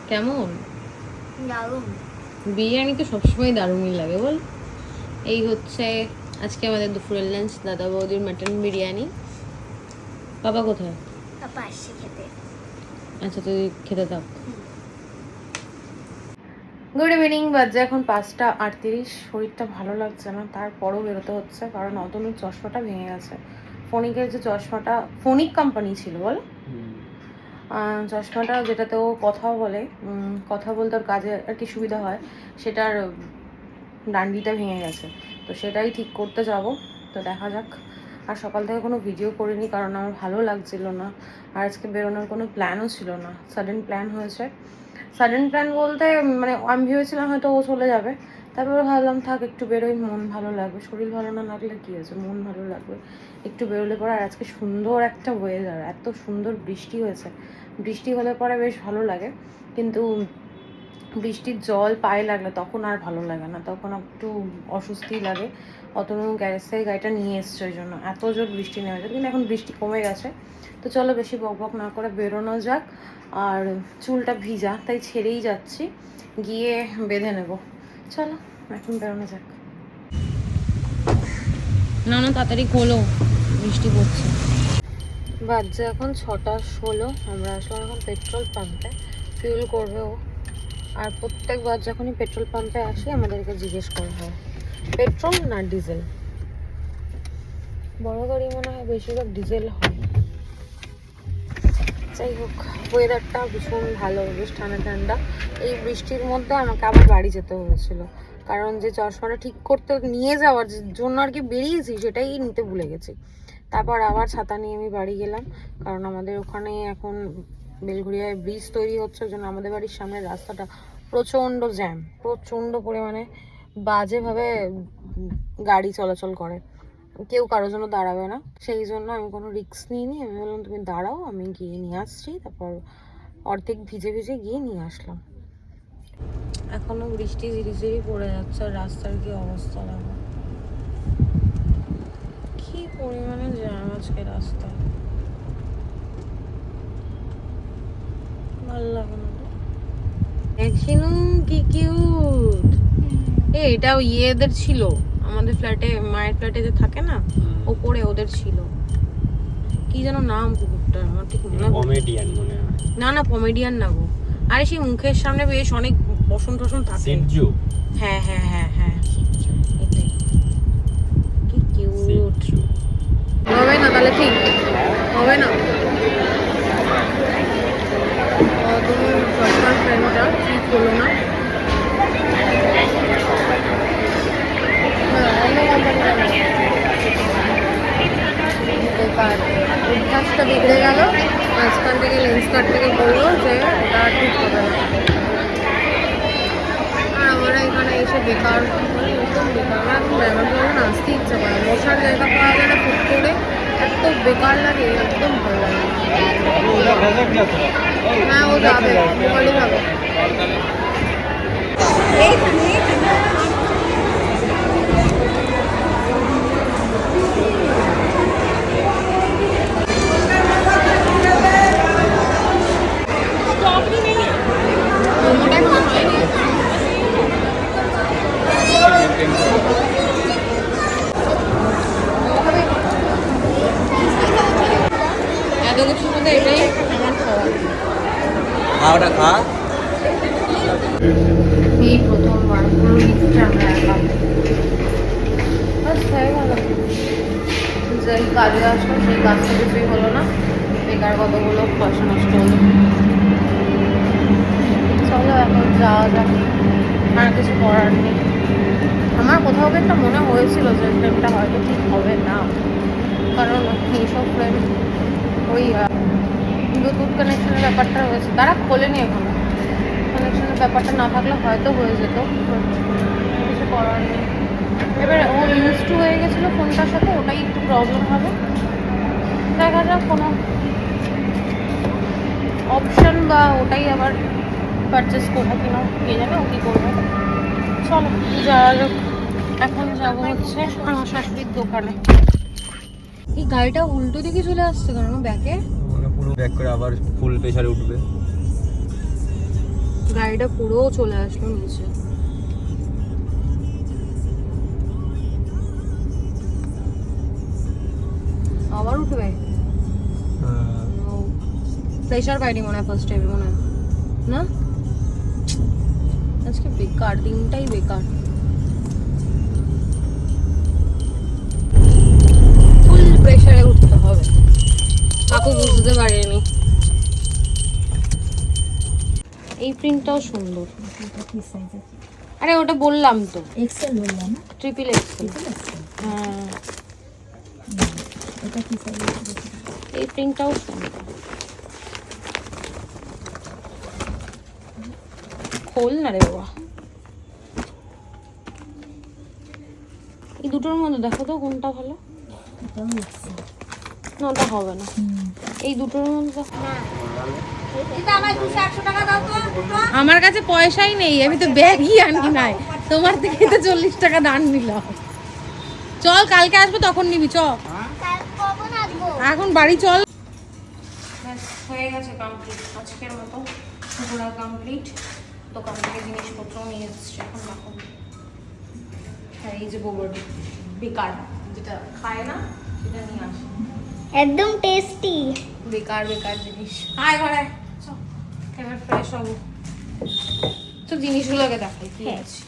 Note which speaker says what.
Speaker 1: কেমন?
Speaker 2: দারুণ।
Speaker 1: বিরিয়ানি তো সবসময় দারুণই লাগে বল। এই হচ্ছে আজকে আমাদের দুপুরের লাঞ্চ, দাদা বৌদির মাটন বিরিয়ানি। বাবা কোথায়?
Speaker 2: পাপা আসছে খেতে।
Speaker 1: আচ্ছা তুই খেতে থাক। গুড ইভিনিং, বাজে এখন 5:38। শরীরটা ভালো লাগছে না, তারপরও বেরোতে হচ্ছে কারণ অতনুর চশমাটা ভেঙে গেছে। ফনিকের যে চশমাটা, ফনিক কোম্পানি ছিল বল, চশমাটা যেটাতে ও কথা বলে, কথা বলতে ওর কাজে আর কি সুবিধা হয়, সেটার ডান্ডিটা ভেঙে গেছে। তো সেটাই ঠিক করতে যাব। তো দেখা যাক। আর সকাল থেকে কোনো ভিডিও করিনি কারণ আমার ভালো লাগছিল না। আর আজকে বেরোনোর কোনো প্ল্যানও ছিল না, সাডেন প্ল্যান হয়েছে। সাডেন প্ল্যান বলতে মানে আমি ভেবেছিলাম হয়তো ও চলে যাবে, তারপরে ভাবলাম থাক একটু বেরোই, মন ভালো লাগবে। শরীর ভালো না লাগলে কী আছে, মন ভালো লাগবে, একটু বেরোলে পরে। আর আজকে সুন্দর একটা ওয়েদার, এত সুন্দর বৃষ্টি হয়েছে। বৃষ্টি হলে পরে বেশ ভালো লাগে, কিন্তু বৃষ্টির জল পায়ে লাগলে তখন আর ভালো লাগে না, তখন একটু অস্বস্তি লাগে। অতনু গ্যারেজ থেকে গাড়িটা নিয়ে এসছে, ওই জন্য এত জোর বৃষ্টি নেমে যায়। কিন্তু এখন বৃষ্টি কমে গেছে। তো চলো বেশি বকবক না করে বেরোনো যাক। আর চুলটা ভিজা, তাই ছেড়েই যাচ্ছি, গিয়ে বেঁধে নেব। চলো এখন বেরোনো যাক। না না তাড়াতাড়ি খোলো, বৃষ্টি পড়ছে। বাজছে এখন 6:16। আমরা আসলাম এখন পেট্রোল পাম্পে, ফিউল করবে ও। আর প্রত্যেকবার যখনই পেট্রোল পাম্পে আসি আমাদেরকে জিজ্ঞেস করা হয় পেট্রোল না ডিজেল। বড় গাড়ি মনে হয় বেশিরভাগ ডিজেল হয়। যাই হোক, ওয়েদারটা ভীষণ ভালো, বেশ ঠান্ডা ঠান্ডা। এই বৃষ্টির মধ্যে আমাকে আবার বাড়ি যেতে হয়েছিল, কারণ যে চশমাটা ঠিক করতে নিয়ে যাওয়ার জন্য আর কি বেরিয়েছি, সেটাই নিতে ভুলে গেছি। তারপর আবার ছাতা নিয়ে আমি বাড়ি গেলাম, কারণ আমাদের ওখানে এখন বেলঘরিয়ায় ব্রিজ তৈরি হচ্ছে, ওই জন্য আমাদের বাড়ির সামনের রাস্তাটা প্রচণ্ড জ্যাম, প্রচণ্ড পরিমাণে বাজেভাবে গাড়ি চলাচল করে। কেউ কারোর জন্য দাঁড়াবে না, সেই জন্য আমি কোনো রিস্ক নিইনি। আমি বললাম তুমি দাঁড়াও, আমি গিয়ে নিয়ে আসছি। তারপর অর্ধেক ভিজে ভিজে গিয়ে নিয়ে আসলাম। এখনো বৃষ্টি ঝিরি ঝিরি পড়ে যাচ্ছে, আর রাস্তার কি অবস্থা দেখো, কি পরিমাণে জ্যাম আজকে রাস্তায়, ভালো লাগে না। একদিনও কি কিউট। এটাও ইয়েদের ছিল, আমাদের ফ্ল্যাটে, মায়ের ফ্ল্যাটে যে থাকে না, ওপরে ওদের ছিল। কি যেন নাম কুকুরটার, আমার ঠিক মনে হয়
Speaker 3: কমেডিয়ান মনে হয়।
Speaker 1: না না কমেডিয়ান না গো, আরে সেই মুখের সামনে বেশ অনেক বসন টসন থাকে।
Speaker 3: সিজু।
Speaker 1: হ্যাঁ হ্যাঁ হ্যাঁ হ্যাঁ, এটাই। কি কিউট। হবে না তাহলে, ঠিক হবে না। তুমি চশমার ফ্রেমটা ঠিক হলো না। অভ্যাসটা বিগড়ে গেল, মাঝখান থেকে লেন্স কাট থেকে বললো যে ওটা ঠিক হবে না। আর আমরা এখানে এসে বেকার, একদম বেকার। আমার এখন ব্যায়ামের জন্য আসতে ইচ্ছে করে, বসার জায়গা পাওয়া যায় না, ফুট করে এত বেকার লাগে, একদম ভালো লাগে। হ্যাঁ ও যাবে, মোবাইলে যাবে। এত কিছুর মধ্যে এটাই আমার খাওয়া।
Speaker 3: ওটা খা।
Speaker 1: এই প্রথমবার পুরো লিফটে আমরা একা, বাস হয়ে গেল। যেই কাজে আসলো সেই কাজটা কিছুই হলো না, বেকার কতগুলো পয়সা নষ্ট হলো। চলো এখন যাওয়া যাক, আর কিছু করার নেই। আমার কোথাও একটা মনে হয়েছিল যে ফ্রেমটা হয়তো ঠিক হবে না, কারণ এইসব ফ্রেম ওই ব্লুটুথ কানেকশনের ব্যাপারটা রয়েছে, তারা খোলেনি এখনো। কানেকশনের ব্যাপারটা না থাকলে হয়তো হয়ে যেত, কিছু করার নেই। এবার ও ইউজ টু হয়ে গেছিলো ফোনটার সাথে, ওটাই একটু প্রবলেম হবে। দেখা যাক কোনো অপশান বা ওটাই আবার পারচেস করবো কিনা, কে জানে ও কী করবে। চলো যাওয়া যাক। এখন যাবো হচ্ছে আমার শাশুড়ির দোকানে। এই গাড়িটা উল্টো দিকে চলে আসছে কেন আমার ব্যাকে?
Speaker 3: পুরো ব্যাক করে আবার ফুল প্রেসারে উঠবে।
Speaker 1: গাড়িটা পুরো চলে আসলো নিচে। আবার উঠবে? প্রেশার পাইনি মনে হয় ফার্স্ট টাইমে, মনে হয় না। আজকে বেকার, দিনটাই বেকার। ফুল প্রেশারে উঠতে হবে, কাকু বুঝতে পারেনি। এই প্রিন্টটাও সুন্দর।
Speaker 2: এটা কি সাইজ আছে?
Speaker 1: আরে ওটা বললাম তো,
Speaker 2: এক্সেল বললাম না?
Speaker 1: Triple Excel. হ্যাঁ,
Speaker 2: এটা কি সাইজ আছে?
Speaker 1: এই প্রিন্টটাও সুন্দর। খোল না রে বাবা। এই দুটোর মধ্যে দেখো তো কোনটা ভালো।
Speaker 2: এটাও এক্সেল।
Speaker 1: না ওটা হবে না, এই দুটোর মধ্যে দেখো। আমার কাছে পয়সাই নেই, আমি তো ব্যাগই আনি নাই, তোমার থেকে তো 40 টাকা দান নিলাম। চল কালকে আসবো তখন নিবি, চ।
Speaker 2: কাল কখন আসবো?
Speaker 1: এখন বাড়ি চল। হয়ে গেছে কমপ্লিট আজকের মতো, ঘোরা কমপ্লিট। দোকান থেকে জিনিসপত্র নিয়ে এসেছি, এখন রাখো। হ্যাঁ, এই যে গোবরটি বেকার, যেটা খায় না সেটা নিয়ে আসে।
Speaker 2: একদম টেস্টি।
Speaker 1: বেকার বেকার জিনিস। আয় ঘরে, চল এবার ফ্রেশ হবো। তো জিনিসগুলোকে দেখাই কি আছে।